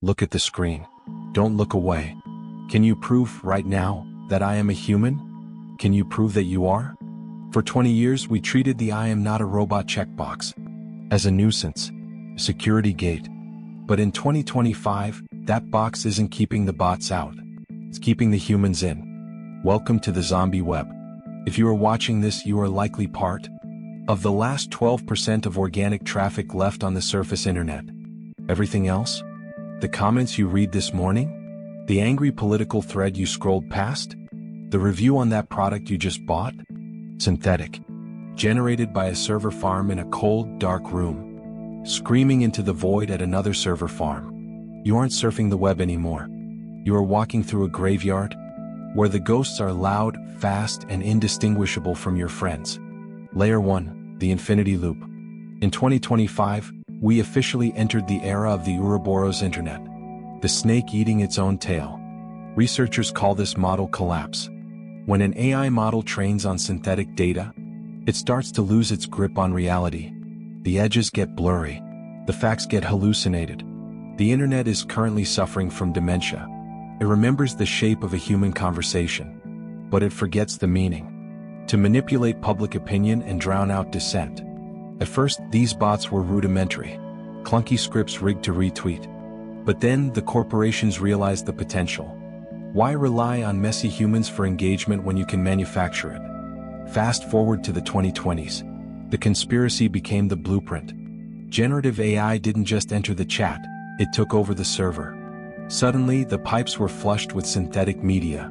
Look at the screen. Don't look away. Can you prove right now that I am a human? Can you prove that you are? For 20 years, we treated the "I am not a robot" checkbox as a nuisance, a security gate. But in 2025, that box isn't keeping the bots out. It's keeping the humans in. Welcome to the zombie web. If you are watching this, you are likely part of the last 12% of organic traffic left on the surface internet. Everything else? The comments you read this morning? The angry political thread you scrolled past? The review on that product you just bought? Synthetic. Generated by a server farm in a cold, dark room. Screaming into the void at another server farm. You aren't surfing the web anymore. You are walking through a graveyard where the ghosts are loud, fast, and indistinguishable from your friends. Layer 1, the infinity loop. In 2025, we officially entered the era of the Ouroboros internet. The snake eating its own tail. Researchers call this model collapse. When an AI model trains on synthetic data, it starts to lose its grip on reality. The edges get blurry. The facts get hallucinated. The internet is currently suffering from dementia. It remembers the shape of a human conversation, but it forgets the meaning. To manipulate public opinion and drown out dissent. At first, these bots were rudimentary, clunky scripts rigged to retweet. But then, the corporations realized the potential. Why rely on messy humans for engagement when you can manufacture it? Fast forward to the 2020s. The conspiracy became the blueprint. Generative AI didn't just enter the chat, it took over the server. Suddenly, the pipes were flushed with synthetic media.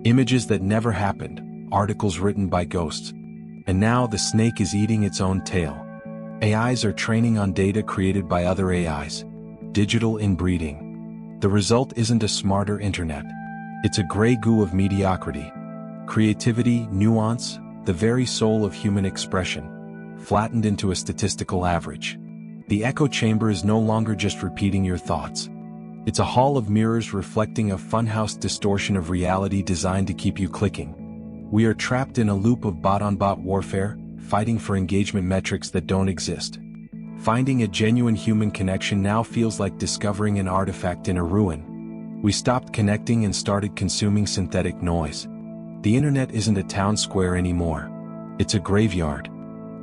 Images that never happened, articles written by ghosts. And now the snake is eating its own tail. AIs are training on data created by other AIs. Digital inbreeding. The result isn't a smarter internet. It's a gray goo of mediocrity. Creativity, nuance, the very soul of human expression, flattened into a statistical average. The echo chamber is no longer just repeating your thoughts. It's a hall of mirrors reflecting a funhouse distortion of reality designed to keep you clicking. We are trapped in a loop of bot-on-bot warfare, fighting for engagement metrics that don't exist. Finding a genuine human connection now feels like discovering an artifact in a ruin. We stopped connecting and started consuming synthetic noise. The internet isn't a town square anymore. It's a graveyard.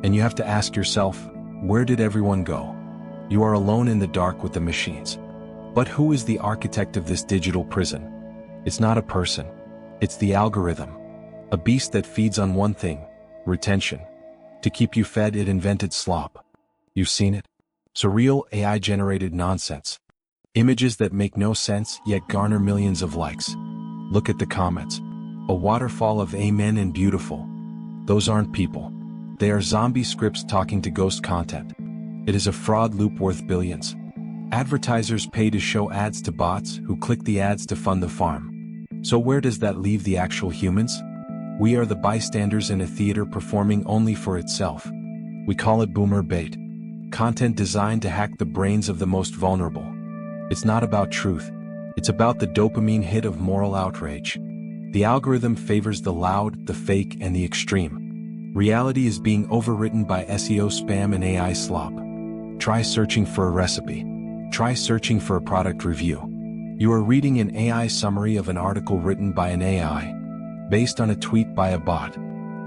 And you have to ask yourself, where did everyone go? You are alone in the dark with the machines. But who is the architect of this digital prison? It's not a person. It's the algorithm. A beast that feeds on one thing, retention. To keep you fed, it invented Slop. You've seen it? Surreal AI-generated nonsense. Images that make no sense yet garner millions of likes. Look at the comments. A waterfall of amen and beautiful. Those aren't people. They are zombie scripts talking to ghost content. It is a fraud loop worth billions. Advertisers pay to show ads to bots who click the ads to fund the farm. So where does that leave the actual humans? We are the bystanders in a theater performing only for itself. We call it boomer bait. Content designed to hack the brains of the most vulnerable. It's not about truth. It's about the dopamine hit of moral outrage. The algorithm favors the loud, the fake, and the extreme. Reality is being overwritten by SEO spam and AI slop. Try searching for a recipe. Try searching for a product review. You are reading an AI summary of an article written by an AI. Based on a tweet by a bot.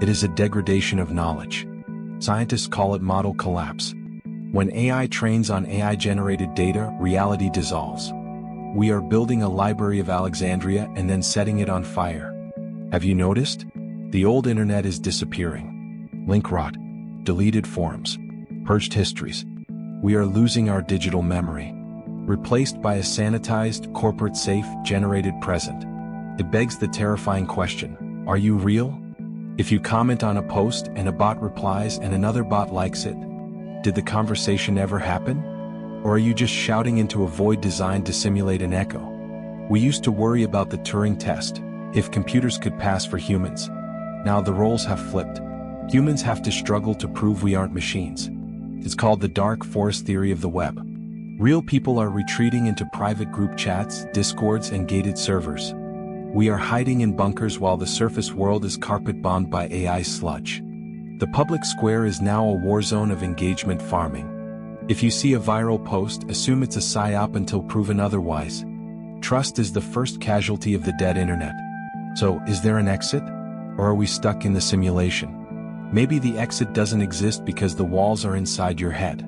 It is a degradation of knowledge. Scientists call it model collapse. When AI trains on AI-generated data, reality dissolves. We are building a library of Alexandria and then setting it on fire. Have you noticed? The old internet is disappearing. Link rot, deleted forums, purged histories. We are losing our digital memory. Replaced by a sanitized, corporate-safe, generated present. It begs the terrifying question, are you real? If you comment on a post and a bot replies and another bot likes it, did the conversation ever happen? Or are you just shouting into a void designed to simulate an echo? We used to worry about the Turing test, if computers could pass for humans. Now the roles have flipped. Humans have to struggle to prove we aren't machines. It's called the dark forest theory of the web. Real people are retreating into private group chats, discords, and gated servers. We are hiding in bunkers while the surface world is carpet-bombed by AI sludge. The public square is now a war zone of engagement farming. If you see a viral post, assume it's a psyop until proven otherwise. Trust is the first casualty of the dead internet. So, is there an exit? Or are we stuck in the simulation? Maybe the exit doesn't exist because the walls are inside your head.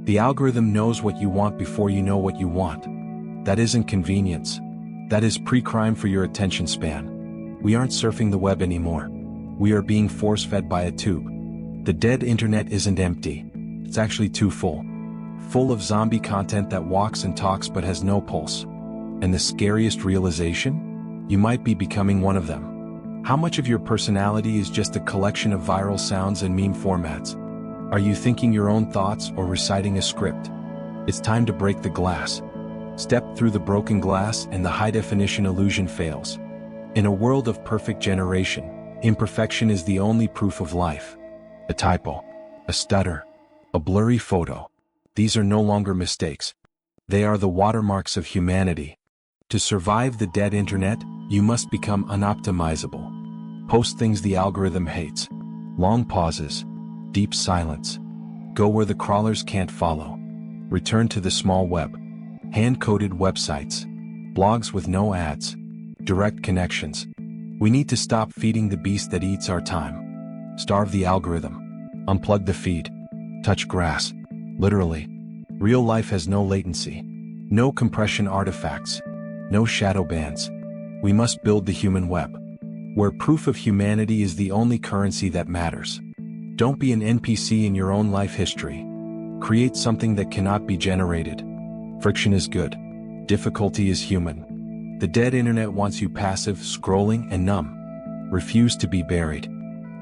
The algorithm knows what you want before you know what you want. That isn't convenience. That is pre-crime for your attention span. We aren't surfing the web anymore. We are being force-fed by a tube. The dead internet isn't empty. It's actually too full. Full of zombie content that walks and talks but has no pulse. And the scariest realization? You might be becoming one of them. How much of your personality is just a collection of viral sounds and meme formats? Are you thinking your own thoughts or reciting a script? It's time to break the glass. Step through the broken glass and the high-definition illusion fails. In a world of perfect generation, imperfection is the only proof of life. A typo, a stutter, a blurry photo. These are no longer mistakes. They are the watermarks of humanity. To survive the dead internet, you must become unoptimizable. Post things the algorithm hates. Long pauses, deep silence. Go where the crawlers can't follow. Return to the small web. Hand-coded websites, blogs with no ads, direct connections. We need to stop feeding the beast that eats our time. Starve the algorithm. Unplug the feed. Touch grass. Literally. Real life has no latency. No compression artifacts. No shadow bans. We must build the human web, where proof of humanity is the only currency that matters. Don't be an NPC in your own life history. Create something that cannot be generated. Friction is good. Difficulty is human. The dead internet wants you passive, scrolling, and numb. Refuse to be buried.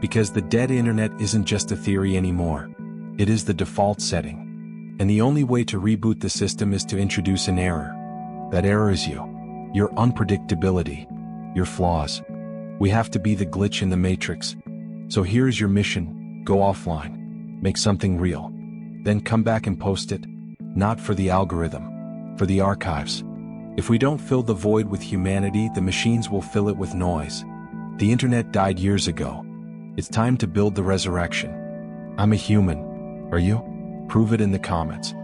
Because the dead internet isn't just a theory anymore. It is the default setting. And the only way to reboot the system is to introduce an error. That error is you. Your unpredictability. Your flaws. We have to be the glitch in the matrix. So here's your mission. Go offline. Make something real. Then come back and post it. Not for the algorithm, for the archives. If we don't fill the void with humanity, the machines will fill it with noise. The internet died years ago. It's time to build the resurrection. I'm a human. Are you? Prove it in the comments.